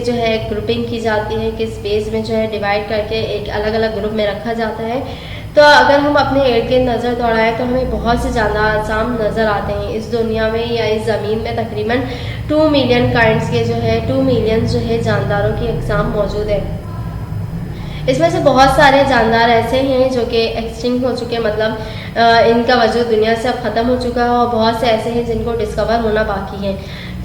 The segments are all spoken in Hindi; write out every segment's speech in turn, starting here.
जो है ग्रुपिंग की जाती है, किस बेस में जो है डिवाइड करके एक अलग अलग ग्रुप में रखा जाता है। तो अगर हम अपने इर्द गिर्द नज़र दौड़ाएं तो हमें बहुत से जानदार अक़साम नज़र आते हैं इस दुनिया में या इस ज़मीन में। तकरीबन 2 मिलियन काइंड्स के जो है 2 मिलियन जो है जानदारों की अक़साम मौजूद है। इसमें से बहुत सारे जानदार ऐसे हैं जो कि एक्सटिंक्ट हो चुके हैं, मतलब इनका वजूद दुनिया से अब ख़त्म हो चुका है, और बहुत से ऐसे हैं जिनको डिस्कवर होना बाकी है।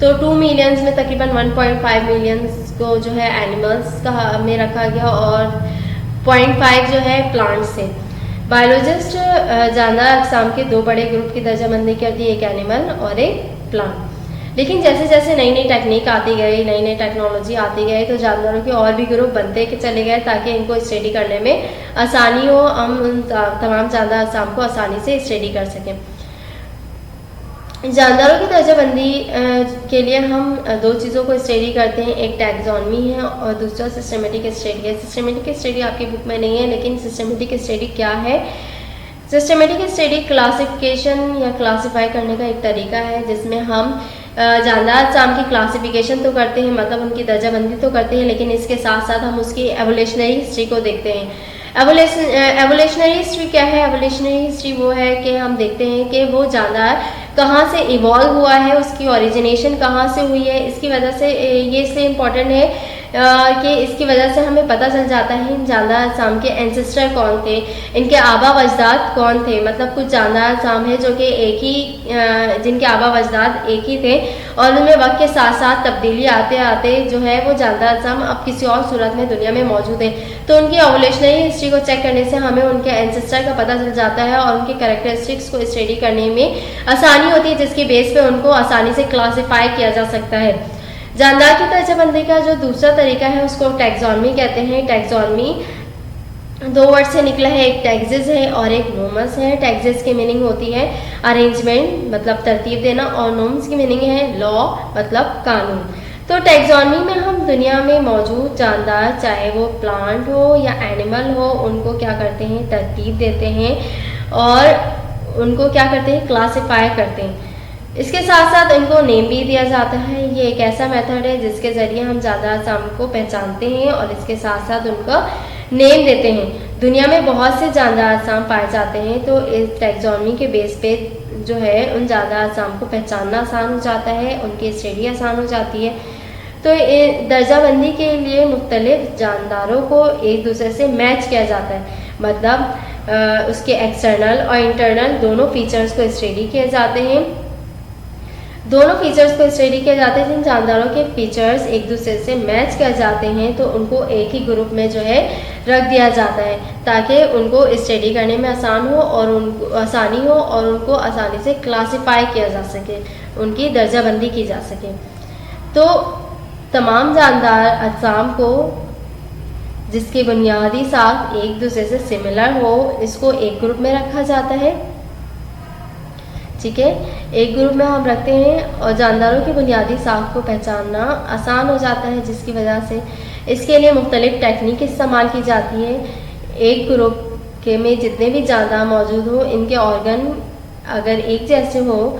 तो 2 मिलियंस में तकरीबन 1.5 मिलियंस को जो है एनिमल्स का में रखा गया और 0.5 जो है प्लांट्स से। बायोलॉजिस्ट जानदार अक़साम के 2 बड़े ग्रुप की दर्जाबंदी करती है, एक एनिमल और एक प्लांट। लेकिन जैसे जैसे नई नई टेक्निक आती गई, नई नई टेक्नोलॉजी आती गई, तो जानवरों के और भी ग्रुप बनते चले गए ताकि इनको स्टडी करने में आसानी हो, हम उन तमाम जानदार अक़साम को आसानी से स्टडी कर सकें। जानदारों की दर्जाबंदी के लिए हम 2 चीज़ों को स्टडी करते हैं, एक टैक्सोनॉमी है और दूसरा सिस्टमेटिक स्टडी है। सिस्टमेटिक स्टडी आपकी बुक में नहीं है, लेकिन सिस्टमेटिक स्टडी क्या है? सिस्टमेटिक स्टडी क्लासिफिकेशन या क्लासीफाई करने का एक तरीका है जिसमें हम जानदार अक़साम की क्लासिफिकेशन तो करते हैं, मतलब उनकी दर्जाबंदी तो करते हैं, लेकिन इसके साथ साथ हम उसकी एवोल्यूशनरी हिस्ट्री को देखते हैं। एवोल्यूशनरी हिस्ट्री क्या है? एवोल्यूशनरी हिस्ट्री वो है कि हम देखते हैं कि वो जानदार कहाँ से इवॉल्व हुआ है, उसकी ओरिजिनेशन कहाँ से हुई है। इसकी वजह से ये इसलिए इम्पॉर्टेंट है कि इसकी वजह से हमें पता चल जाता है इन जानदार अक़साम के एंसेस्टर कौन थे, इनके आबा वजदाद कौन थे। मतलब कुछ जानदार अक़साम है जो कि एक ही जिनके आबा वजदाद एक ही थे और उनमें वक्त के साथ साथ तब्दीली आते आते जो है वो जानदार अक़साम अब किसी और सूरत में दुनिया में मौजूद है। तो उनकी एवोल्यूशनरी हिस्ट्री को चेक करने से हमें उनके एंसेस्टर का पता चल जाता है और उनके कैरेक्टरिस्टिक्स को स्टडी करने में आसानी होती है, जिसके बेस पे उनको आसानी से क्लासीफाई किया जा सकता है। जानदार की दर्जाबंदी का जो दूसरा तरीका है उसको टैक्सोनॉमी कहते हैं। टैक्सोनॉमी 2 वर्ड से निकला है, एक टैक्सिस है और एक नोमस है। टैक्सिस की मीनिंग होती है अरेंजमेंट, मतलब तरतीब देना, और नोम्स की मीनिंग है लॉ, मतलब कानून। तो टैक्सोनॉमी में हम दुनिया में मौजूद जानदार, चाहे वो प्लांट हो या एनिमल हो, उनको क्या करते हैं? तरतीब देते हैं और उनको क्या करते हैं? क्लासीफाई करते हैं। इसके साथ साथ इनको नेम भी दिया जाता है। ये एक ऐसा मेथड है जिसके ज़रिए हम जानदार अक़साम को पहचानते हैं और इसके साथ साथ उनका नेम देते हैं। दुनिया में बहुत से जानदार अक़साम पाए जाते हैं, तो इस टैक्सोनॉमी के बेस पे जो है उन जानदार अक़साम को पहचानना आसान हो जाता है, उनकी स्टडी आसान हो जाती है। तो दर्जाबंदी के लिए मुख्तलिफ जानदारों को एक दूसरे से मैच किया जाता है, मतलब उसके एक्सटर्नल और इंटरनल दोनों फीचर्स को स्टडी किए जाते हैं। दोनों फीचर्स को स्टडी किया जाता है। जिन जानदारों के फीचर्स एक दूसरे से मैच कर जाते हैं तो उनको एक ही ग्रुप में जो है रख दिया जाता है ताकि उनको स्टडी करने में आसान हो और उनको आसानी हो और उनको आसानी से क्लासीफाई किया जा सके, उनकी दर्जाबंदी की जा सके। तो तमाम जानदार अक़साम को जिसकी बुनियादी साख एक दूसरे से सिमिलर हो, इसको एक ग्रुप में रखा जाता है। ठीक है, एक ग्रुप में हम रखते हैं और जानदारों की बुनियादी साख को पहचानना आसान हो जाता है, जिसकी वजह से इसके लिए मुख्तलिफ टेक्निक इस्तेमाल की जाती है। एक ग्रुप के में जितने भी जानदार मौजूद हो, इनके ऑर्गन अगर एक जैसे हो,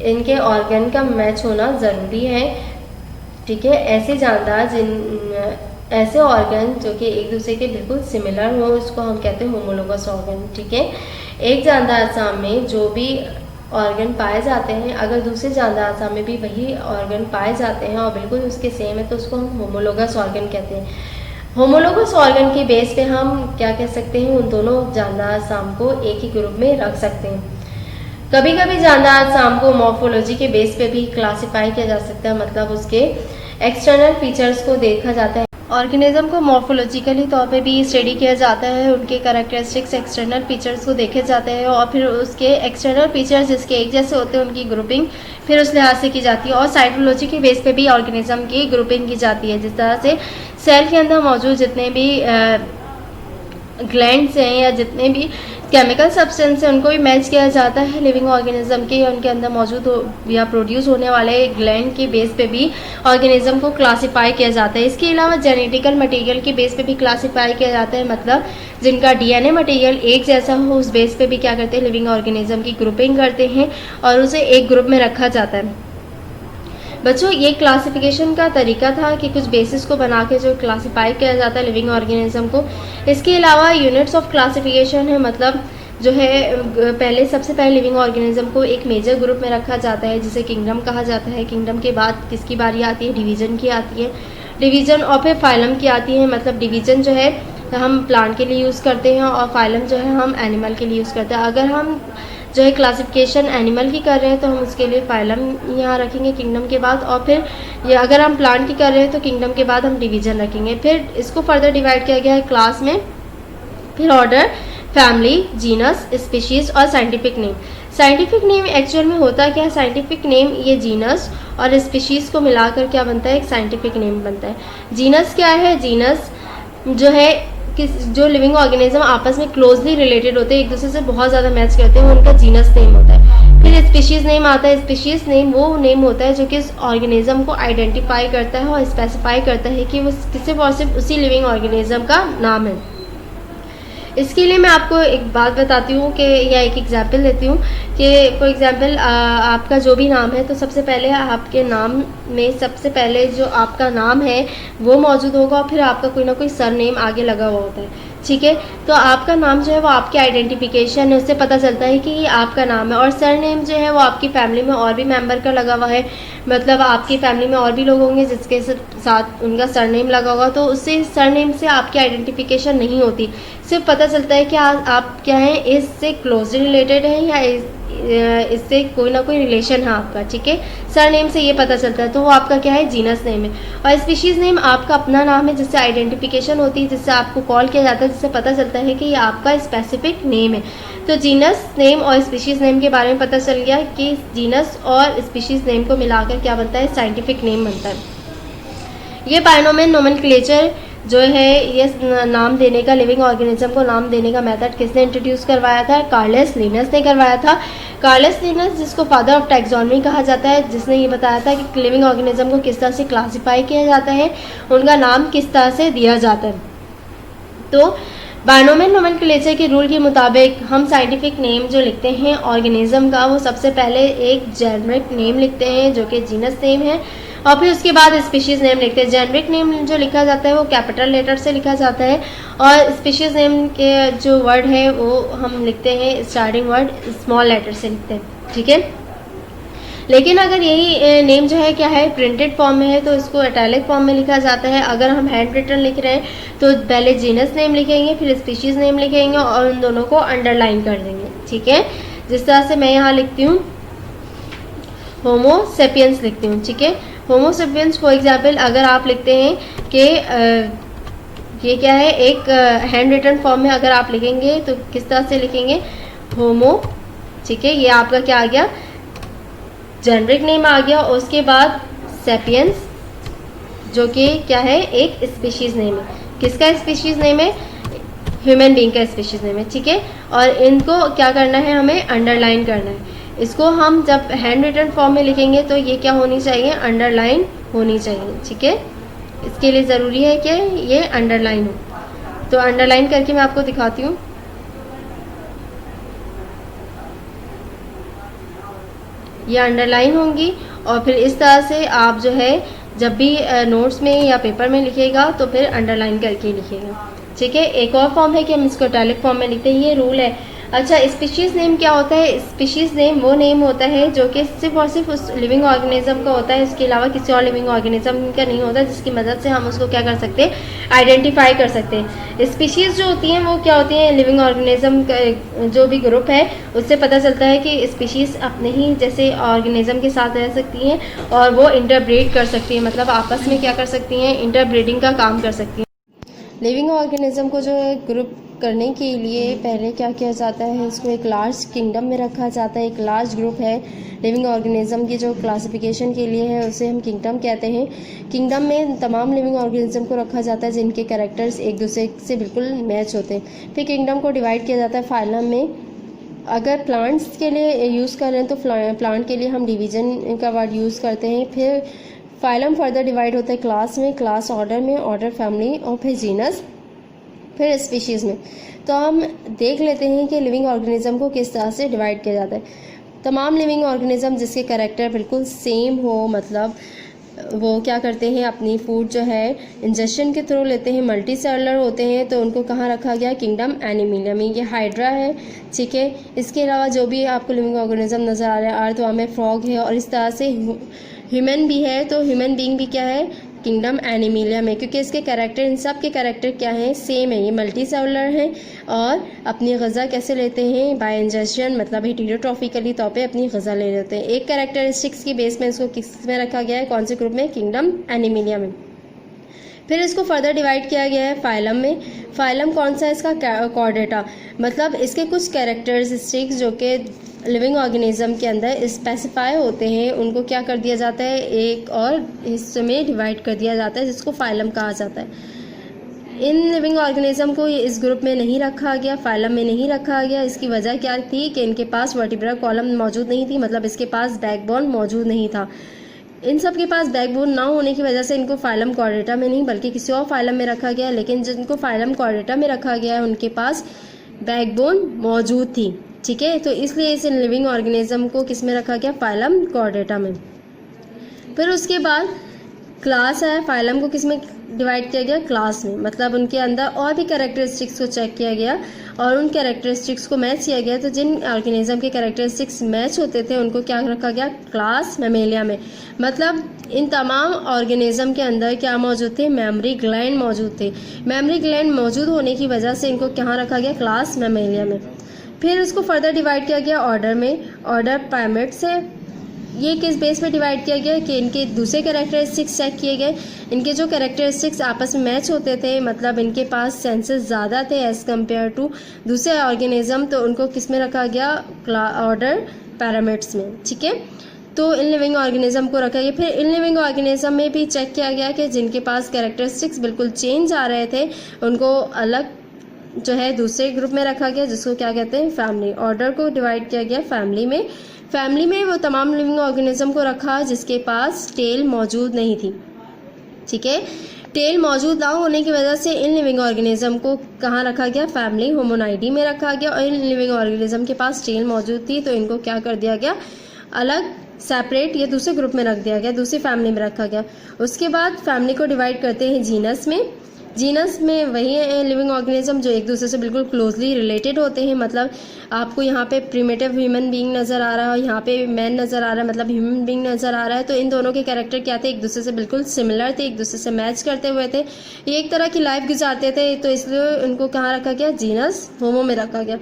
इनके ऑर्गन का मैच होना ज़रूरी है। ठीक है, ऐसे जानदार ऐसे ऑर्गन जो कि एक दूसरे के बिल्कुल सिमिलर हो, उसको हम कहते हैं होमोलोगस ऑर्गन। ठीक है, एक जानदार अक़साम में जो भी ऑर्गन पाए जाते हैं, अगर दूसरे जानदार अक़साम में भी वही ऑर्गन पाए जाते हैं और बिल्कुल उसके सेम है, तो उसको हम होमोलोगस ऑर्गन कहते हैं। होमोलोगस ऑर्गन के बेस पे हम क्या कह सकते हैं? उन दोनों जानदार अक़साम को एक ही ग्रुप में रख सकते हैं। कभी कभी जानदार अक़साम को मॉर्फोलॉजी के बेस पे भी क्लासीफाई किया जा सकता है, मतलब उसके एक्सटर्नल फीचर्स को देखा जाता है। ऑर्गेनिज्म को मॉर्फोलॉजिकली तौर पे भी स्टडी किया जाता है, उनके कैरेक्टरिस्टिक्स एक्सटर्नल फीचर्स को देखे जाते हैं और फिर उसके एक्सटर्नल फीचर्स जिसके एक जैसे होते हैं उनकी ग्रुपिंग फिर उस लिहाज से की जाती है। और साइटोलॉजी के बेस पे भी ऑर्गेनिज्म की ग्रुपिंग की जाती है, जिस तरह से सेल के अंदर मौजूद जितने भी ग्लैंड्स हैं या जितने भी केमिकल सब्सटेंस है उनको भी मैच किया जाता है लिविंग ऑर्गेनिज्म के, उनके अंदर मौजूद या प्रोड्यूस होने वाले ग्लैंड के बेस पे भी ऑर्गेनिज्म को क्लासीफाई किया जाता है। इसके अलावा जेनेटिकल मटेरियल के बेस पे भी क्लासीफाई किया जाता है, मतलब जिनका डीएनए मटेरियल एक जैसा हो उस बेस पे भी क्या करते हैं? लिविंग ऑर्गेनिज्म की ग्रुपिंग करते हैं और उसे एक ग्रुप में रखा जाता है। बच्चों ये क्लासिफिकेशन का तरीका था कि कुछ बेसिस को बना के जो क्लासीफाई किया जाता है लिविंग ऑर्गेनिज्म को। इसके अलावा यूनिट्स ऑफ क्लासिफिकेशन है, मतलब जो है सबसे पहले लिविंग ऑर्गेनिज्म को एक मेजर ग्रुप में रखा जाता है जिसे किंगडम कहा जाता है। किंगडम के बाद किसकी बारी आती है? डिवीज़न की आती है। डिवीज़न और फिर फाइलम की आती है, मतलब डिवीज़न जो है हम प्लांट के लिए यूज़ करते हैं और फाइलम जो है हम एनिमल के लिए यूज़ करते हैं। अगर हम जो है क्लासिफिकेशन एनिमल की कर रहे हैं तो हम उसके लिए फाइलम यहाँ रखेंगे किंगडम के बाद, और फिर ये अगर हम प्लांट की कर रहे हैं तो किंगडम के बाद हम डिवीज़न रखेंगे। फिर इसको फर्दर डिवाइड किया गया है क्लास में, फिर ऑर्डर, फैमिली, जीनस, स्पीशीज़ और scientific name. Scientific name actual में होता क्या है? साइंटिफिक नेम ये जीनस और स्पीशीज़ को मिलाकर क्या बनता है? एक साइंटिफिक नेम बनता है। जीनस क्या है? जीनस जो है जो लिविंग ऑर्गेनिज्म आपस में क्लोजली रिलेटेड होते हैं, एक दूसरे से बहुत ज़्यादा मैच करते हैं, उनका जीनस नेम होता है। फिर स्पीशीज़ नेम आता है। स्पीशीज़ नेम वो नेम होता है जो कि उस ऑर्गेनिज्म को आइडेंटिफाई करता है और स्पेसिफाई करता है कि वो सिर्फ और सिर्फ उसी लिविंग ऑर्गेनिज्म का नाम है। इसके लिए मैं आपको एक बात बताती हूँ कि या एक एग्जाम्पल देती हूँ कि फॉर एग्जाम्पल आपका जो भी नाम है तो सबसे पहले आपके नाम में सबसे पहले जो आपका नाम है वो मौजूद होगा और फिर आपका कोई ना कोई सरनेम आगे लगा हुआ होता है, ठीक है। तो आपका नाम जो है वो आपकी आइडेंटिफिकेशन है, उससे पता चलता है कि ये आपका नाम है। और सरनेम जो है वो आपकी फैमिली में और भी मेंबर का लगा हुआ है, मतलब आपकी फैमिली में और भी लोग होंगे जिसके साथ उनका सरनेम लगा होगा, तो उससे सरनेम से आपकी आइडेंटिफिकेशन नहीं होती। सिर्फ पता चलता है कि आप क्या हैं, इससे क्लोजली रिलेटेड हैं या इससे कोई ना कोई रिलेशन है आपका, ठीक है। सरनेम से ये पता चलता है, तो वो आपका क्या है? जीनस नेम है। और स्पीशीज़ नेम आपका अपना नाम है जिससे आइडेंटिफिकेशन होती है, जिससे आपको कॉल किया जाता है, जिससे पता चलता है कि ये आपका स्पेसिफिक नेम है। तो जीनस नेम और स्पीशीज़ नेम के बारे में पता चल गया कि जीनस और स्पीशीज़ नेम को मिलाकर क्या बनता है? साइंटिफिक नेम बनता है। ये बायनोमियल नोमेनक्लेचर जो है ये नाम देने का, लिविंग ऑर्गेनिज्म को नाम देने का मेथड किसने इंट्रोड्यूस करवाया था? कार्लस लिनस ने करवाया था। कार्लस लिनस, जिसको फादर ऑफ टैक्सोनॉमी कहा जाता है, जिसने ये बताया था कि लिविंग ऑर्गेनिज्म को किस तरह से क्लासीफाई किया जाता है, उनका नाम किस तरह से दिया जाता है। तो बायनोमियल नोमेनक्लेचर के रूल के मुताबिक हम साइंटिफिक नेम जो लिखते हैं ऑर्गेनिज्म का, वो सबसे पहले एक जेनरिक नेम लिखते हैं जो कि जीनस नेम है, और फिर उसके बाद स्पीशीज़ नेम लिखते हैं। जेनरिक नेम जो लिखा जाता है वो कैपिटल लेटर से लिखा जाता है, और स्पीशीज़ नेम के जो वर्ड है वो हम लिखते हैं स्टार्टिंग वर्ड स्मॉल लेटर से लिखते हैं, ठीक है। लेकिन अगर यही नेम जो है क्या है, प्रिंटेड फॉर्म में है, तो इसको इटैलिक फॉर्म में लिखा जाता है। अगर हम हैंड रिटन लिख रहे हैं तो पहले जीनस नेम लिखेंगे, फिर स्पीशीज़ नेम लिखेंगे और उन दोनों को अंडरलाइन कर देंगे, ठीक है। जिस तरह से मैं यहाँ लिखती हूँ होमो सेपियंस लिखती हूँ, ठीक है। होमो सेपियंस फॉर एग्जाम्पल अगर आप लिखते हैं कि ये क्या है, एक हैंड रिटन फॉर्म में अगर आप लिखेंगे तो किस तरह से लिखेंगे? होमो, ठीक है। ये आपका क्या आ गया? जेनरिक नेम आ गया। उसके बाद सेपियंस जो कि क्या है? एक स्पीशीज़ नेम है। किसका स्पीशीज़ नेम है? ह्यूमन बीइंग का स्पीशीज़ नेम है, ठीक है। और इनको क्या करना है? हमें अंडरलाइन करना है। इसको हम जब हैंड रिटन फॉर्म में लिखेंगे तो ये क्या होनी चाहिए? अंडरलाइन होनी चाहिए, ठीक है। इसके लिए ज़रूरी है कि ये अंडरलाइन हो। तो अंडरलाइन करके मैं आपको दिखाती हूँ। ये अंडरलाइन होंगी और फिर इस तरह से आप जो है जब भी नोट्स में या पेपर में लिखिएगा तो फिर अंडरलाइन करके लिखिएगा, ठीक है। एक और फॉर्म है कि हम इसको इटैलिक फॉर्म में लिखते हैं, ये रूल है। अच्छा, स्पीशीज़ नेम क्या होता है? स्पीशीज़ नेम वो नेम होता है जो कि सिर्फ और सिर्फ उस लिविंग ऑर्गेनिज्म का होता है, इसके अलावा किसी और लिविंग ऑर्गेनिज्म का नहीं होता, जिसकी मदद से हम उसको क्या कर सकते हैं? आइडेंटिफाई कर सकते हैं। स्पीशीज़ जो होती हैं वो क्या होती हैं? लिविंग ऑर्गेनिज्म का जो भी ग्रुप है उससे पता चलता है कि स्पीशीज़ अपने ही जैसे ऑर्गेनिज्म के साथ रह सकती हैं और वो इंटरब्रीड कर सकती हैं, मतलब आपस में क्या कर सकती हैं? इंटरब्रीडिंग का काम कर सकती हैं। लिविंग ऑर्गेनिज्म को जो है ग्रुप करने के लिए पहले क्या किया जाता है? इसको एक लार्ज किंगडम में रखा जाता है। एक लार्ज ग्रुप है लिविंग ऑर्गेनिज्म की जो क्लासिफिकेशन के लिए है उसे हम किंगडम कहते हैं। किंगडम में तमाम लिविंग ऑर्गेनिज्म को रखा जाता है जिनके कैरेक्टर्स एक दूसरे से बिल्कुल मैच होते हैं। फिर किंगडम को डिवाइड किया जाता है फाइलम में। अगर प्लांट्स के लिए यूज़ कर रहे हैं तो प्लांट के लिए हम डिवीज़न का वर्ड यूज़ करते हैं। फिर फाइलम फर्दर डिवाइड होता है क्लास में, क्लास ऑर्डर में, ऑर्डर फैमिली और फिर जीनस, फिर स्पीशीज़ में। तो हम देख लेते हैं कि लिविंग ऑर्गेनिज्म को किस तरह से डिवाइड किया जाता है। तमाम लिविंग ऑर्गेनिज्म जिसके कैरेक्टर बिल्कुल सेम हो, मतलब वो क्या करते हैं, अपनी फूड जो है इंजेक्शन के थ्रू लेते हैं, मल्टी सेलुलर होते हैं, तो उनको कहाँ रखा गया, किंगडम एनिमिलिया में। ये हाइड्रा है, ठीक है। इसके अलावा जो भी आपको लिविंग ऑर्गेनिज्म नज़र आ रहा है, अर्थवर्म में फ्रॉग है, और इस तरह से ह्यूमन भी है, तो ह्यूमन बीइंग भी क्या है, किंगडम एनिमिलिया में, क्योंकि इसके कैरेक्टर, इन सब के कैरेक्टर क्या हैं, सेम है। ये मल्टी सेलुलर हैं और अपनी ग़ज़ा कैसे लेते हैं, बाय इंजेक्शन, मतलब हेटेरोट्रॉफिकली तौर पे अपनी ग़ज़ा ले लेते हैं। एक कैरेक्टरिस्टिक्स की बेस में इसको किस में रखा गया है, कौन से ग्रुप में, किंगडम एनिमिलिया में। फिर इसको फर्दर डिवाइड किया गया है फाइलम में। फाइलम कौन सा है इसका, कॉर्डेटा, मतलब इसके कुछ कैरेक्टरिस्टिक्स जो कि लिविंग ऑर्गेनिज्म के अंदर स्पेसिफाई होते हैं, उनको क्या कर दिया जाता है, एक और हिस्से में डिवाइड कर दिया जाता है, जिसको फाइलम कहा जाता है। इन लिविंग ऑर्गेनिज्म को इस ग्रुप में नहीं रखा गया, फाइलम में नहीं रखा गया। इसकी वजह क्या थी कि इनके पास वर्टिब्रल कॉलम मौजूद नहीं थी, मतलब इसके पास बैकबोन मौजूद नहीं था। इन सब के पास बैकबोन ना होने की वजह से इनको फाइलम कॉर्डेटा में नहीं बल्कि किसी और फाइलम में रखा गया, लेकिन जिनको फाइलम कॉर्डेटा में रखा गया है उनके पास बैकबोन मौजूद थी, ठीक है। तो इसलिए इस लिविंग ऑर्गेनिज्म को किस में रखा गया, फाइलम कॉर्डेटा में। फिर उसके बाद क्लास है, फाइलम को किस में डिवाइड किया गया, क्लास में, मतलब उनके अंदर और भी कैरेक्टरिस्टिक्स को चेक किया गया और उन कैरेक्टरिस्टिक्स को मैच किया गया। तो जिन ऑर्गेनिज्म के कैरेक्टरिस्टिक्स मैच होते थे उनको क्या रखा गया, क्लास मैमेलिया में। मतलब इन तमाम ऑर्गेनिज्म के अंदर क्या मौजूद थे, मेमोरी ग्लैंड मौजूद थे। मेमोरी ग्लैंड मौजूद होने की वजह से इनको कहाँ रखा गया, क्लास मैमेलिया में। फिर उसको फर्दर डिवाइड किया गया ऑर्डर में। ऑर्डर प्राइमेट्स है, ये किस बेस पे डिवाइड किया गया कि इनके दूसरे कैरेक्टरिस्टिक्स चेक किए गए। इनके जो कैरेक्टरिस्टिक्स आपस में मैच होते थे, मतलब इनके पास सेंसेस ज़्यादा थे एज़ कम्पेयर टू दूसरे ऑर्गेनिज्म, तो उनको किस में रखा गया, ऑर्डर पैरामिड्स में, ठीक है। तो इन लिविंग ऑर्गेनिज्म को रखा गया। फिर इन लिविंग ऑर्गेनिज्म में भी चेक किया गया कि जिनके पास कैरेक्टरिस्टिक्स बिल्कुल चेंज आ रहे थे उनको अलग जो है दूसरे ग्रुप में रखा गया, जिसको क्या कहते हैं, फैमिली। ऑर्डर को डिवाइड किया गया फैमिली में। फैमिली में वो तमाम लिविंग ऑर्गेनिज्म को रखा जिसके पास टेल मौजूद नहीं थी, ठीक है। टेल मौजूद ना होने की वजह से इन लिविंग ऑर्गेनिज्म को कहाँ रखा गया, फैमिली होमोनाइडी में रखा गया। और इन लिविंग ऑर्गेनिज्म के पास टेल मौजूद थी तो इनको क्या कर दिया गया, अलग सेपरेट या दूसरे ग्रुप में रख दिया गया, दूसरी फैमिली में रखा गया। उसके बाद फैमिली को डिवाइड करते हैं जीनस में। जीनस में वही है लिविंग ऑर्गेनिज्म जो एक दूसरे से बिल्कुल क्लोजली रिलेटेड होते हैं। मतलब आपको यहाँ पे प्रिमिटिव ह्यूमन बीइंग नज़र आ रहा है, यहाँ पे मैन नज़र आ रहा है, मतलब ह्यूमन बीइंग नज़र आ रहा है। तो इन दोनों के कैरेक्टर क्या थे, एक दूसरे से बिल्कुल सिमिलर थे, एक दूसरे से मैच करते हुए थे, ये एक तरह की लाइफ गुजारते थे। तो इसलिए उनको कहाँ रखा गया, जीनस होमो में रखा गया।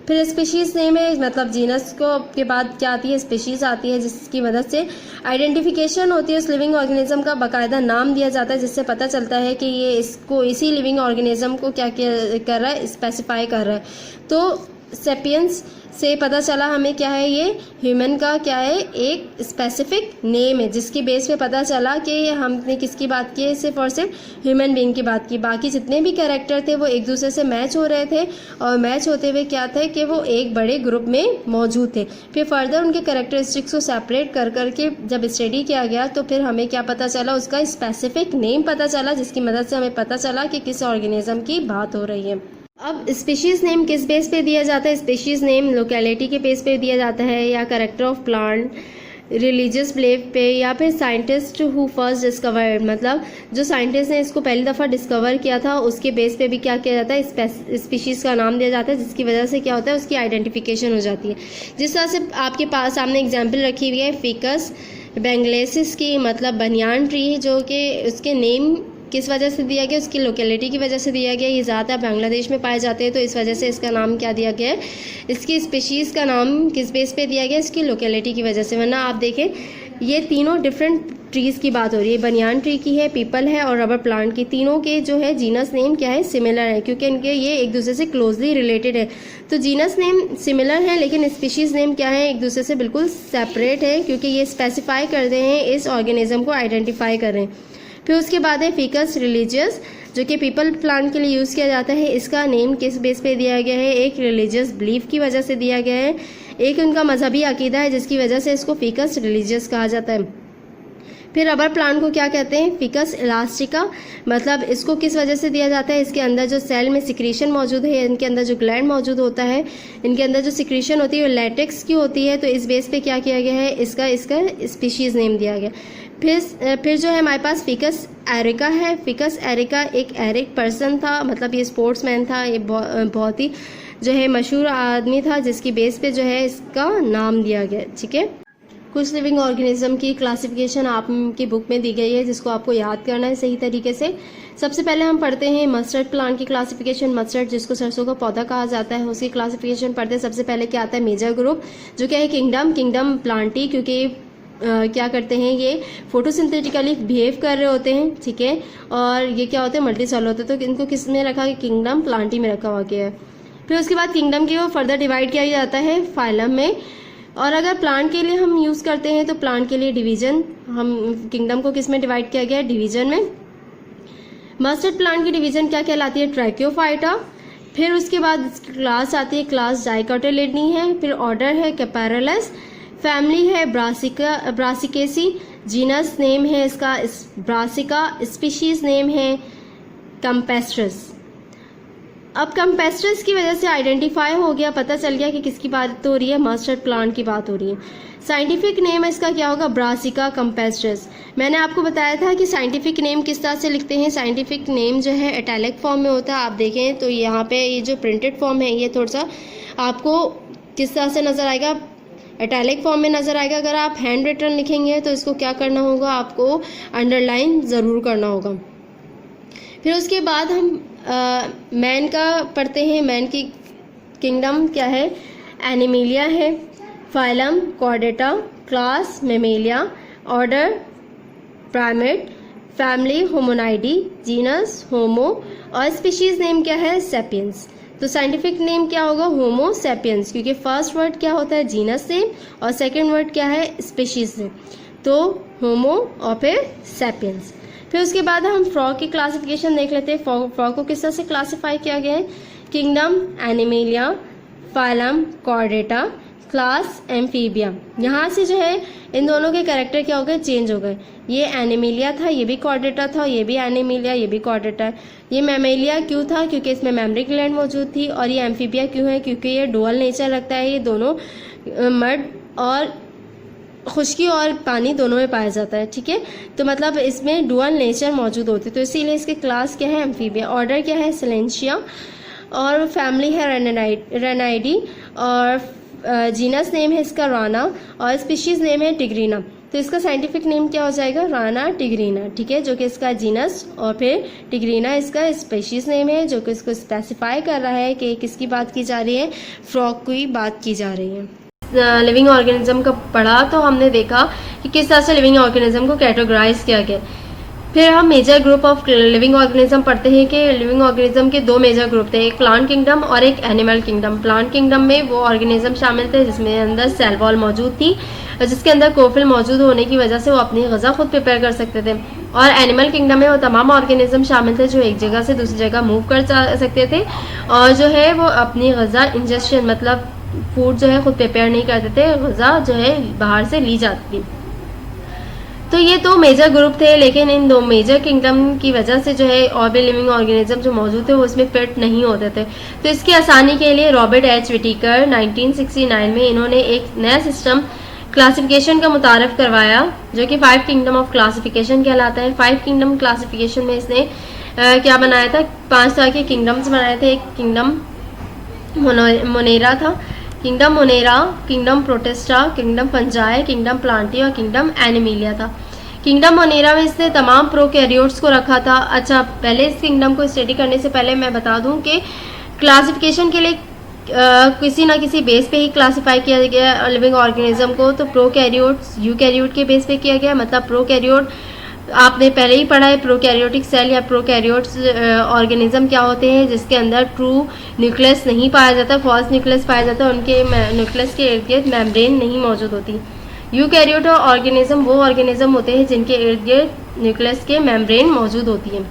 फिर स्पीशीज़ नेम है, मतलब जीनस को के बाद क्या आती है, स्पीशीज़ आती है, जिसकी मदद से आइडेंटिफिकेशन होती है। उस लिविंग ऑर्गेनिज्म का बाकायदा नाम दिया जाता है, जिससे पता चलता है कि ये इसको इसी लिविंग ऑर्गेनिज्म को क्या कर रहा है, स्पेसिफाई कर रहा है। तो सेपियंस से पता चला हमें क्या है, ये ह्यूमन का क्या है, एक स्पेसिफिक नेम है, जिसकी बेस पे पता चला कि हमने किसकी बात की है, सिर्फ और सिर्फ ह्यूमन बीइंग की बात की। बाकी जितने भी कैरेक्टर थे वो एक दूसरे से मैच हो रहे थे और मैच होते हुए क्या थे कि वो एक बड़े ग्रुप में मौजूद थे। फिर फर्दर उनके कैरेक्टरिस्टिक्स को सेपरेट कर करके जब स्टडी किया गया तो फिर हमें क्या पता चला, उसका स्पेसिफिक नेम पता चला, जिसकी मदद से हमें पता चला कि किस ऑर्गेनिज्म की बात हो रही है। अब स्पीशीज़ नेम किस बेस पे दिया जाता है, स्पीशीज़ नेम लोकेलिटी के बेस पे दिया जाता है, या character of plant, religious belief पे, या फिर साइंटिस्ट हु फर्स्ट डिस्कवर्ड, मतलब जो साइंटिस्ट ने इसको पहली दफ़ा डिस्कवर किया था उसके बेस पे भी क्या किया जाता है, स्पीशीज़ का नाम दिया जाता है, जिसकी वजह से क्या होता है, उसकी आइडेंटिफिकेशन हो जाती है। जिस तरह से आपके पास सामने एग्जाम्पल रखी हुई है फिकस बेंगलेसिस की, मतलब बनियान ट्री, जो कि उसके नेम किस वजह से दिया गया, उसकी लोकेलिटी की वजह से दिया गया। ये ज़्यादा बांग्लादेश में पाए जाते हैं तो इस वजह से इसका नाम क्या दिया गया है, इसकी स्पीशीज़ का नाम किस बेस पे दिया गया, इसकी लोकेलिटी की वजह से। वरना आप देखें ये तीनों डिफरेंट ट्रीज़ की बात हो रही है, बनियान ट्री की है, पीपल है और रबर प्लांट की। तीनों के जो है जीनस नेम क्या है, सिमिलर है, क्योंकि इनके ये एक दूसरे से क्लोजली रिलेटेड है। तो जीनस नेम सिमिलर है लेकिन स्पीशीज़ नेम क्या है, एक दूसरे से बिल्कुल सेपरेट है, क्योंकि ये स्पेसिफाई कर रहे हैं, इस ऑर्गेनिज्म को आइडेंटिफाई कर रहे हैं। फिर उसके बाद है फिकस रिलीजियस, जो कि पीपल प्लांट के लिए यूज़ किया जाता है। इसका नेम किस बेस पे दिया गया है, एक रिलीजियस बिलीफ की वजह से दिया गया है, एक उनका मजहबी अकीदा है जिसकी वजह से इसको फिकस रिलीजियस कहा जाता है। फिर रबर प्लांट को क्या कहते हैं, फिकस इलास्टिका, मतलब इसको किस वजह से दिया जाता है, इसके अंदर जो सेल में सिक्रीशन मौजूद है, इनके अंदर जो ग्लैंड मौजूद होता है, इनके अंदर जो सिक्रीशन होती है वो लैटेक्स की होती है, तो इस बेस पे क्या किया गया है, इसका स्पीशीज़ नेम दिया गया। फिर जो है हमारे पास फिकस एरिका है। फिकस एरिका एक एरिक पर्सन था, मतलब ये स्पोर्ट्समैन था, ये बहुत ही जो है मशहूर आदमी था, जिसकी बेस पे जो है इसका नाम दिया गया। ठीक है, कुछ लिविंग ऑर्गेनिज्म की क्लासिफिकेशन आपकी बुक में दी गई है, जिसको आपको याद करना है सही तरीके से। सबसे पहले हम पढ़ते हैं मस्टर्ड प्लांट की क्लासिफिकेशन। मस्टर्ड जिसको सरसों का पौधा कहा जाता है, उसकी क्लासिफिकेशन पढ़ते हैं। सबसे पहले क्या आता है, मेजर ग्रुप, जो क्या है किंगडम प्लांटी, क्योंकि क्या करते हैं, ये फोटोसिंथेटिकली बिहेव कर रहे होते हैं। ठीक है, और ये क्या होते हैं, मल्टी सेल होते हैं, तो इनको किस में रखा गया, किंगडम प्लांटी में रखा हुआ गया है। फिर उसके बाद किंगडम की वो फर्दर डिवाइड किया जाता है फाइलम में। और अगर प्लांट के लिए हम यूज़ करते हैं तो प्लांट के लिए डिवीजन, हम किंगडम को किस में डिवाइड किया गया है, डिवीजन में। मस्टर्ड प्लांट की डिवीजन क्या कहलाती है, ट्रैक्योफाइटा। फिर उसके बाद क्लास आती है, क्लास डाइकोटिलिडनी है। फिर ऑर्डर है कैपेरुलस, फैमिली है ब्रासिकेसी, जीनस नेम है इसका ब्रासिका, स्पीशीज नेम है कंपेस्ट्रस। अब कंपेस्ट्रस की वजह से आइडेंटिफाई हो गया, पता चल गया कि किसकी बात हो रही है, मस्टर्ड प्लांट की बात हो रही है। साइंटिफिक नेम इसका क्या होगा, ब्रासिका कंपेस्ट्रस। मैंने आपको बताया था कि साइंटिफिक नेम किस तरह से लिखते हैं। साइंटिफिक नेम जो है इटैलिक फॉर्म में होता है। आप देखें तो यहाँ पे ये जो प्रिंटेड फॉर्म है, ये थोड़ा सा आपको किस तरह से नजर आएगा, इटैलिक फॉर्म में नजर आएगा। अगर आप हैंड रिटन लिखेंगे तो इसको क्या करना होगा, आपको अंडरलाइन ज़रूर करना होगा। फिर उसके बाद हम मैन का पढ़ते हैं। मैन की किंगडम क्या है, एनिमिलिया है, phylum Chordata, class Mammalia, order primate, family Hominidae, genus Homo, और स्पीशीज नेम क्या है, सेपियंस। तो साइंटिफिक नेम क्या होगा, होमो सेपियंस, क्योंकि फर्स्ट वर्ड क्या होता है, जीनस नेम, और सेकेंड वर्ड क्या है, स्पीशीज नेम। तो होमो और फिर सेपियंस। फिर उसके बाद हम फ्रॉग की क्लासिफिकेशन देख लेते हैं। फ्रॉग को किस तरह से क्लासिफाई किया गया है, kingdom animalia, phylum Chordata, class amphibia. यहाँ से जो है इन दोनों के कैरेक्टर क्या हो गए, चेंज हो गए। ये एनिमेलिया था, ये भी कॉर्डेटा था, ये भी एनिमेलिया, ये भी कॉर्डेटा है। ये मैमेलिया क्यों था, क्योंकि इसमें मेमरी ग्लैंड मौजूद थी। और ये एम्फीबिया क्यों है, क्योंकि ये डुअल नेचर रखता है। ये दोनों मड और खुश्की और पानी दोनों में पाया जाता है। ठीक है, तो मतलब इसमें डुअल नेचर मौजूद होती है, तो इसीलिए इसके क्लास क्या है, एम्फीबिया। ऑर्डर क्या है, सिलेंशिया, और फैमिली है रेनाइडी, और जीनस नेम है इसका राना, और स्पीशीज नेम है टिग्रीना। तो इसका साइंटिफिक नेम क्या हो जाएगा, राना टिग्रीना। ठीक है, जो कि इसका जीनस, और फिर टिग्रीना इसका स्पीशीज नेम है, जो कि इसको स्पेसिफाई कर रहा है कि किसकी बात की जा रही है, फ्रॉग की बात की जा रही है। लिविंग ऑर्गेनिज्म का पढ़ा तो हमने देखा कि किस तरह से लिविंग ऑर्गेनिज्म को कैटेगराइज किया गया। फिर हम major group of living organism पढ़ते हैं कि लिविंग ऑर्गेनिज्म के दो मेजर ग्रुप थे, एक प्लांट किंगडम और एक एनिमल किंगडम। प्लांट किंगडम में वो ऑर्गेनिज्म शामिल थे जिसमें अंदर सेल वॉल मौजूद थी, जिसके अंदर कोफिल मौजूद होने की वजह से वो अपनी ग़िज़ा खुद प्रिपेयर कर सकते थे। और एनिमल किंगडम में वो तमाम ऑर्गेनिज्म शामिल थे जो एक जगह से दूसरी जगह मूव कर सकते थे, और जो है वो अपनी ग़िज़ा इंजेक्शन, मतलब फूड जो है खुद प्रिपेयर नहीं करते थे, ग़िज़ा जो है बाहर से ली जाती थी। तो ये दो मेजर ग्रुप थे, लेकिन इन दो मेजर किंगडम की वजह से जो है और भी लिविंग ऑर्गेनिज्म जो मौजूद थे वो उसमें फिट नहीं होते थे। तो इसकी आसानी के लिए रॉबर्ट एच विटिकर 1969 में इन्होंने एक नया सिस्टम क्लासिफिकेशन का मुतारफ़ करवाया, जो कि 5 किंगडम ऑफ क्लासिफिकेशन कहलाता है। 5 किंगडम क्लासिफिकेशन में इसने क्या बनाया था, 5 तरह के किंगडम्स बनाए थे। एक किंगडम मोनेरा था, kingdom Monera, kingdom Protista, kingdom fungi, kingdom Plantae और किंगडम एनिमिलिया था। किंगडम मोनेरा में इसने तमाम प्रोकैरियोट्स को रखा था। अच्छा, पहले इस किंगडम को स्टडी करने से पहले मैं बता दूं कि क्लासिफिकेशन के लिए किसी ना किसी बेस पे ही क्लासिफाई किया गया लिविंग ऑर्गेनिज्म को। तो प्रोकैरियोट्स यूकैरियोट के बेस पे किया गया, मतलब प्रोकैरियोट आपने पहले ही पढ़ा है, प्रोकैरियोटिक सेल या प्रोकैरियोट्स ऑर्गेनिज्म क्या होते हैं जिसके अंदर ट्रू न्यूक्लियस नहीं पाया जाता, फॉल्स न्यूक्लियस पाया जाता है, उनके न्यूक्लियस के इर्द गिर्द मेम्ब्रेन नहीं मौजूद होती। यूकैरियोट ऑर्गेनिज्म वो ऑर्गेनिज्म होते हैं जिनके इर्द गिर्द न्यूक्लियस के मेम्ब्रेन मौजूद होती है।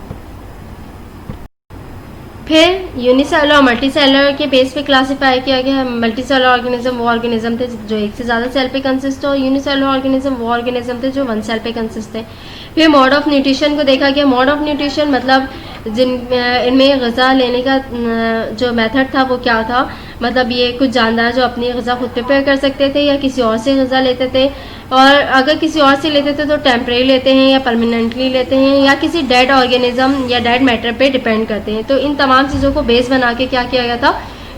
फिर यूनिसेलुलर और मल्टीसेलुलर के बेस पे क्लासिफाई किया गया है। मल्टीसेलुलर ऑर्गेनिज्म वो ऑर्गेनिज्म थे जो एक से ज़्यादा सेल पे कंसिस्ट हो, यूनिसेलुलर ऑर्गेनिज्म वो ऑर्गेनिज्म थे जो 1 सेल पे कंसिस्ट थे। फिर मोड ऑफ न्यूट्रिशन को देखा गया। मोड ऑफ न्यूट्रिशन मतलब इनमें ग़िज़ा लेने का जो मेथड था वो क्या था, मतलब ये कुछ जानदार जो अपनी ग़िज़ा खुद प्रिपेयर कर सकते थे या किसी और से ग़िज़ा लेते थे। और अगर किसी और से लेते थे तो टेम्परेरी लेते हैं या परमानेंटली लेते हैं या किसी डेड ऑर्गेनिज्म या डेड मैटर पे डिपेंड करते हैं। तो इन तमाम चीज़ों को बेस बना के क्या किया गया था,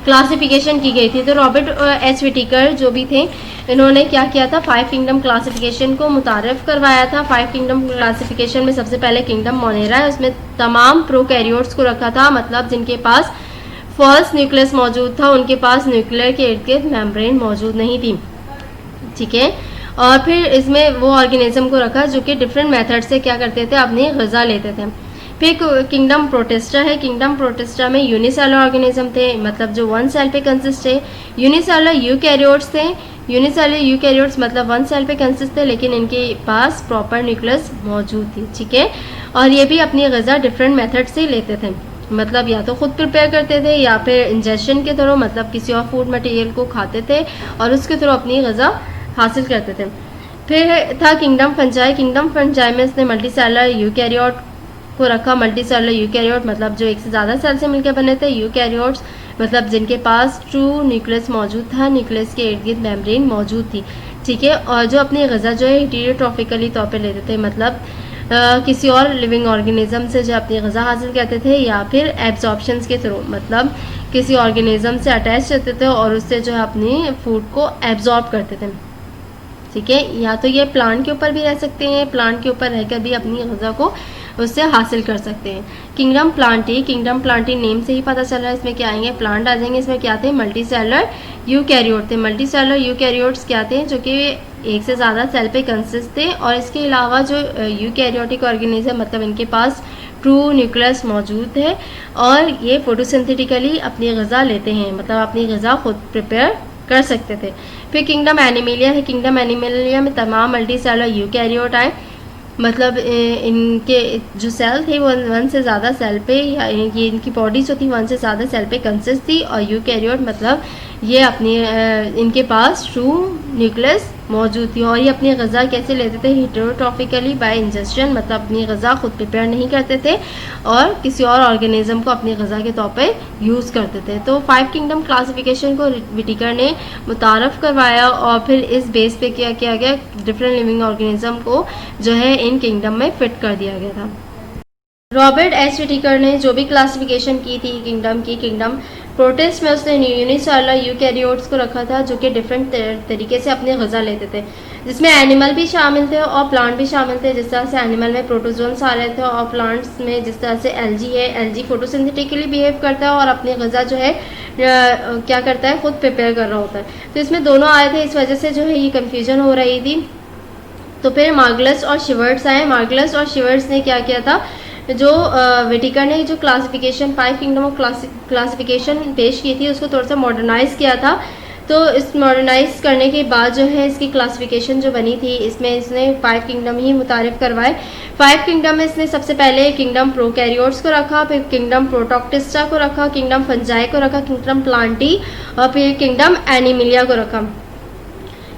क्लासिफिकेशन की गई थी। तो रॉबर्ट एच विटिकर जो भी थे, इन्होंने क्या किया था, 5 किंगडम क्लासिफिकेशन को मुतारफ़ करवाया था। 5 किंगडम क्लासिफिकेशन में सबसे पहले किंगडम मोनेरा है, उसमें तमाम प्रोकैरियोट्स को रखा था, मतलब जिनके पास फर्स्ट न्यूक्लियस मौजूद था, उनके पास न्यूक्लियर के इर्द गिर्द मेम्ब्रेन मौजूद नहीं थी, ठीक है। और फिर इसमें वो ऑर्गेनिज्म को रखा जो कि डिफरेंट मेथड से क्या करते थे, अपनी ग़िज़ा लेते थे। फिर किंगडम प्रोटिस्टा है। किंगडम प्रोटिस्टा में यूनिसेलुलर ऑर्गेनिज्म थे, मतलब जो 1 सेल पे कंसिस्ट है। यूनिसेलुलर यूकैरियोट्स थे। यूनिसेलुलर यूकैरियोट्स मतलब 1 सेल पे कंसिस्ट थे, लेकिन इनके पास प्रॉपर न्यूक्लियस मौजूद थी, ठीक है। और ये भी अपनी ग़िज़ा डिफरेंट मेथड से लेते थे, मतलब या तो ख़ुद प्रिपेयर करते थे या फिर इंजेक्शन के थ्रू, मतलब किसी और फूड मटेरियल को खाते थे और उसके थ्रू अपनी ग़िज़ा हासिल करते थे। फिर था किंगडम फंजाई। किंगडम फंजाई में इसने मल्टी सेलुलर यूकैरियोट को रखा। मल्टी सेलुलर यूकैरियोट मतलब जो एक से ज़्यादा सेल से मिलकर बने थे। यूकैरियोट्स मतलब जिनके पास ट्रू न्यूक्लियस मौजूद था, न्यूक्लियस के इर्द गिर्द मेम्ब्रेन मौजूद थी, ठीक है। और जो अपनी ग़िज़ा जो है हेटेरोट्रॉफिकली तौर पर लेते थे, मतलब किसी और लिविंग ऑर्गेनिज्म से जो अपनी ग़िज़ा हासिल करते थे, या फिर एब्जॉर्प्शंस के थ्रू, मतलब किसी ऑर्गेनिज्म से अटैच रहते थे और उससे जो है अपनी फूड को एब्जॉर्ब करते थे, ठीक है। या तो ये प्लांट के ऊपर भी रह सकते हैं, प्लांट के ऊपर रहकर भी अपनी ग़िज़ा को उससे हासिल कर सकते हैं। Kingdom Plantae. Kingdom Plantae name से ही पता चल रहा है इसमें क्या आएंगे, प्लांट आ जाएंगे। इसमें क्या थे, मल्टी सेलुलर यूकैरियोट थे। मल्टी सेलुलर यूकैरियोट्स क्या थे, जो कि एक से ज़्यादा सेल पे कंसिस्ट थे, और इसके अलावा जो यूकैरियोटिक ऑर्गेनिज्म मतलब इनके पास ट्रू न्यूक्लियस मौजूद है और ये फोटोसिंथेटिकली अपनी ग़िज़ा लेते हैं, मतलब अपनी ग़िज़ा खुद प्रिपेयर कर सकते थे। फिर किंगडम एनिमेलिया है। किंगडम एनिमेलिया में तमाम मल्टी सेलुलर यूकैरियोट आए, मतलब इनके जो सेल थे वो 1 से ज़्यादा सेल पे, या ये इनकी बॉडी जो थी 1 से ज़्यादा सेल पे कंसिस्ट थी। और यूकैरियोट मतलब ये अपनी इनके पास ट्रू न्यूक्लियस मौजूद थी। और ये अपनी ग़िज़ा कैसे लेते थे, हेटेरोट्रॉफिकली बाय इंजेक्शन, मतलब अपनी ग़िज़ा खुद प्रिपेयर नहीं करते थे और किसी और ऑर्गेनिज्म को अपनी ग़िज़ा के तौर पे यूज़ करते थे। तो 5 किंगडम क्लासिफिकेशन को विटिकर ने मुतारफ़ करवाया और फिर इस बेस पे क्या किया गया, डिफरेंट लिविंग ऑर्गेनिज्म को जो है इन किंगडम में फिट कर दिया गया था। रॉबर्ट एच विटिकर ने जो भी क्लासिफिकेशन की थी किंगडम की, किंगडम प्रोटिस्ट में उसने यूनिसेलुलर यूकैरियोट्स को रखा था जो कि डिफरेंट तरीके से अपनी ग़िज़ा लेते थे, जिसमें एनिमल भी शामिल थे और प्लांट भी शामिल थे। जिस तरह से एनिमल में प्रोटोजोन्स आ रहे थे और प्लांट्स में जिस तरह से एल्गी है, एल्गी फोटोसिंथेटिकली बिहेव करता है और अपनी ग़िज़ा जो है क्या करता है, खुद प्रिपेयर कर रहा होता है। तो इसमें दोनों आए थे, इस वजह से जो है ये कन्फ्यूजन हो रही थी। तो फिर मार्गलस और शिवर्ट्स आए। मार्गलस और शिवर्ट्स ने क्या किया था, जो विटिकर ने जो क्लासिफिकेशन 5 किंगडम ऑफ क्लासिफिकेशन पेश की थी उसको थोड़ा सा मॉडर्नाइज़ किया था। तो इस मॉडर्नाइज़ करने के बाद जो है इसकी क्लासिफिकेशन जो बनी थी, इसमें इसने 5 किंगडम ही मुतारिफ करवाए। 5 किंगडम में इसने सबसे पहले किंगडम प्रोकैरियोट्स को रखा, फिर किंगडम प्रोटोक्टिस्टा को रखा, किंगडम फंजाई को रखा, किंगडम प्लांटी और फिर किंगडम एनिमिलिया को रखा।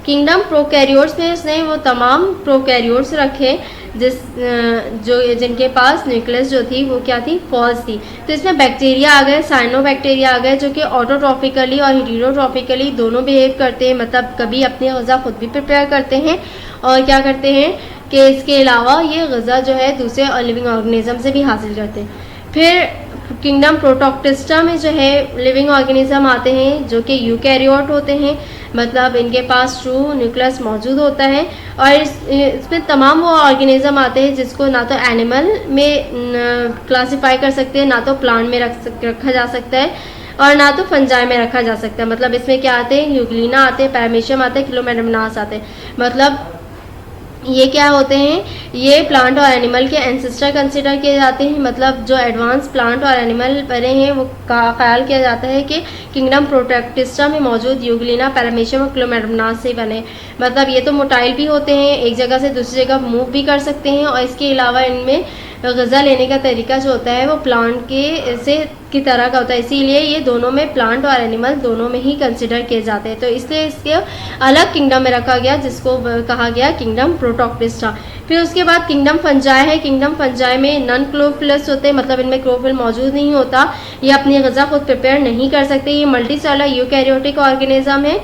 किंगडम प्रोकैरियोट्स में उसने वो तमाम प्रोकैरियोट्स रखे जिनके पास न्यूक्लियस जो थी वो क्या थी, फॉल्स थी। तो इसमें बैक्टीरिया आ गए, साइनोबैक्टीरिया आ गए, जो कि ऑटोट्रॉफिकली और हेटेरोट्रॉफिकली दोनों बिहेव करते हैं, मतलब कभी अपनी ग़िज़ा खुद भी प्रिपेयर करते हैं और क्या करते हैं कि इसके अलावा ये ग़िज़ा जो है दूसरे लिविंग ऑर्गेनिज्म से भी हासिल करते हैं। फिर किंगडम प्रोटोक्टिस्टा में जो है लिविंग ऑर्गेनिज्म आते हैं जो कि यूकैरियोट होते हैं, मतलब इनके पास ट्रू न्यूक्लियस मौजूद होता है। और इसमें तमाम वो ऑर्गेनिज्म आते हैं जिसको ना तो एनिमल में क्लासिफाई कर सकते हैं, ना तो प्लांट में रखा जा सकता है और ना तो फंजाई में रखा जा सकता है। मतलब इसमें क्या आते हैं, यूग्लिना आते हैं, पैरामीशियम आते हैं, क्लोमेडोमोनास आते हैं। मतलब ये क्या होते हैं, ये प्लांट और एनिमल के एंसेस्टर कंसिडर किए जाते हैं। मतलब जो एडवांस प्लांट और एनिमल बने हैं वो का ख्याल किया जाता है कि किंगडम प्रोटोक्टिस्टा में मौजूद यूग्लिना, पैरामीशियम और क्लोमेडोमोनास से बने। मतलब ये तो मोटाइल भी होते हैं, एक जगह से दूसरी जगह मूव भी कर सकते हैं और इसके अलावा इनमें ग़िज़ा लेने का तरीका जो होता है वो प्लांट के से की तरह का होता है, इसीलिए ये दोनों में प्लांट और एनिमल दोनों में ही कंसिडर किए जाते हैं। तो इसलिए इसके अलग किंगडम में रखा गया जिसको कहा गया किंगडम प्रोटोक्टिस्टा। फिर उसके बाद किंगडम फंजाई है। किंगडम फंजाई में नॉन क्लोरोफिलस होते हैं, मतलब इनमें क्लोरोफिल मौजूद नहीं होता, ये अपनी ग़िज़ा खुद प्रिपेयर नहीं कर सकते। ये मल्टी सेलुलर यूकैरियोटिक ऑर्गेनिज्म है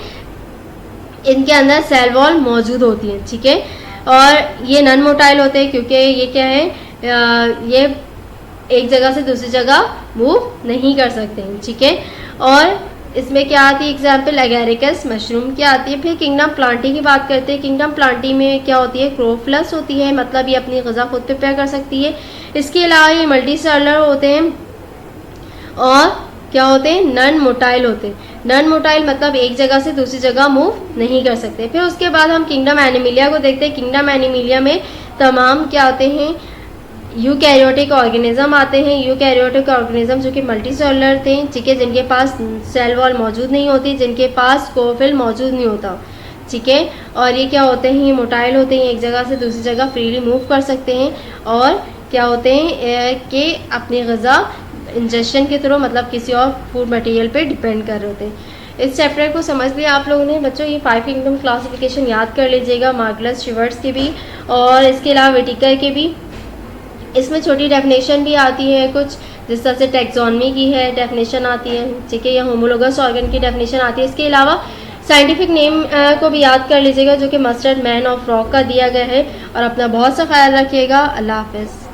इनके अंदर सेल वॉल मौजूद होती है, ठीक है। और ये नॉन मोटाइल होते हैं क्योंकि ये क्या है, ये एक जगह से दूसरी जगह मूव नहीं कर सकते हैं, ठीक है। और इसमें क्या आती है एग्जाम्पल, एगेरिकस मशरूम की आती है। फिर किंगडम प्लांटी की बात करते हैं। किंगडम प्लांटी में क्या होती है, क्रोफ्लस होती है, मतलब ये अपनी ग़िज़ा खुद प्रिपेयर कर सकती है। इसके अलावा ये मल्टी सेलुलर होते हैं और क्या होते हैं, नॉन मोटाइल होते हैं। नॉन मोटाइल मतलब एक जगह से दूसरी जगह मूव नहीं कर सकते। फिर उसके बाद हम किंगडम एनिमिलिया को देखते हैं। किंगडम एनिमिलिया में तमाम क्या होते हैं, यूकैरियोटिक ऑर्गेनिज्म आते हैं। यूकैरियोटिक ऑर्गेनिज्म जो कि मल्टी सेलुलर थे, ठीक है, जिनके पास सेल वॉल मौजूद नहीं होती, जिनके पास कोफिल मौजूद नहीं होता, ठीक है। और ये क्या होते हैं, ये मोटाइल होते हैं, एक जगह से दूसरी जगह फ्रीली मूव कर सकते हैं। और क्या होते हैं कि अपनी ग़िज़ा इंजेक्शन के थ्रू, मतलब किसी और फूड मटेरियल पे डिपेंड कर रहे होते हैं। इस चैप्टर को समझ लिया आप लोगों ने बच्चों। ये 5 किंगडम क्लासिफिकेशन याद कर लीजिएगा, मार्गलस शिवर्ट्स के भी और इसके अलावा व्हिटेकर के भी। इसमें छोटी डेफिनेशन भी आती है कुछ, जिस तरह से टैक्सोनॉमी की है डेफिनेशन आती है, ठीक है, या होमोलोगस ऑर्गन की डेफिनेशन आती है। इसके अलावा साइंटिफिक नेम को भी याद कर लीजिएगा जो कि मस्टर्ड मैन ऑफ रॉक का दिया गया है। और अपना बहुत सा ख्याल रखिएगा। अल्लाह हाफ़िज़।